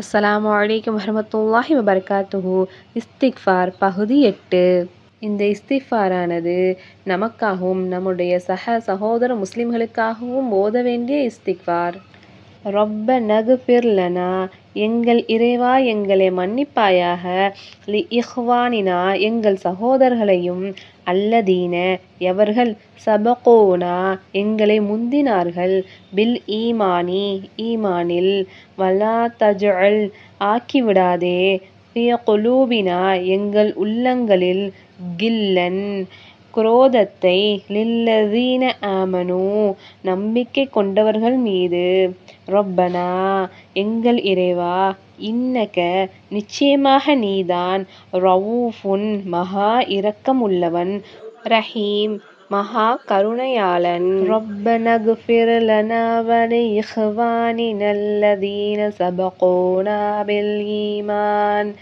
அஸ்ஸலாமு அலைக்கும் வரஹ்மத்துல்லாஹி வபரகாத்துஹு. இஸ்திக்ஃபார் பகுதி 8. இந்த இஸ்திக்ஃபாரானது நமக்காகவும் நம்முடைய சகோதர முஸ்லிம்களுக்காகவும் ஓத வேண்டிய இஸ்திக்ஃபார். ரப்பனக்ஃபிர் லனா, எங்கள் இறைவா எங்களை மன்னிப்பாயாக, லி இஹ்வானினா, எங்கள் சகோதரர்களையும், அல்லதீன, எவர்கள், சபகூனா, எங்களை முந்தினார்கள், பில் ஈமானி, ஈமானில், வலா தஜ்அல், ஆக்கிவிடாதே, ஃபீ குலூபினா, எங்கள் உள்ளங்களில், கில்லன், குரோதத்தை, லில்லதீன ஆமனூ, நம்பிக்கை கொண்டவர்கள் மீது, ரப்பனா, எங்கள் இறைவா, இன்னக, நிச்சயமாக நீதான், ரவூஃபுன், மகா இரக்கம் உள்ளவன், ரஹீம், மகா கருணையாளன். ரப்பனக்ஃபிர் லனா வலி இஹ்வானினல்லதீன சபகூனா பில் ஈமான்,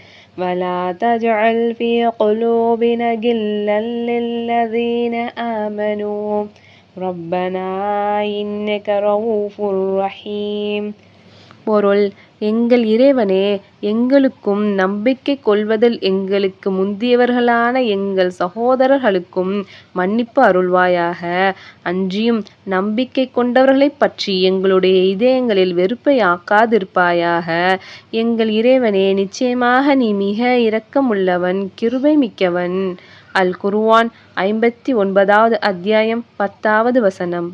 வலா தஜ்அல் ஃபீ குலூபினா கில்லன் லில்லதீன ஆமனூ, ரப்பனா இன்னக ரவூஃபுர் ரஹீம். பொருள்: எங்கள் இறைவனே, எங்களுக்கும் நம்பிக்கை கொள்வதில் எங்களுக்கு முந்தியவர்களான எங்கள் சகோதரர்களுக்கும் மன்னிப்பு அருள்வாயாக. அன்றியும் நம்பிக்கை கொண்டவர்களைப் பற்றி எங்களுடைய இதயங்களில் வெறுப்பை ஆக்காதிருப்பாயாக. எங்கள் இறைவனே, நிச்சயமாக நீ மிக இரக்கமுள்ளவன், கிருபை மிக்கவன். அல் குர்ஆன் 59வது அத்தியாயம் 10வது வசனம்.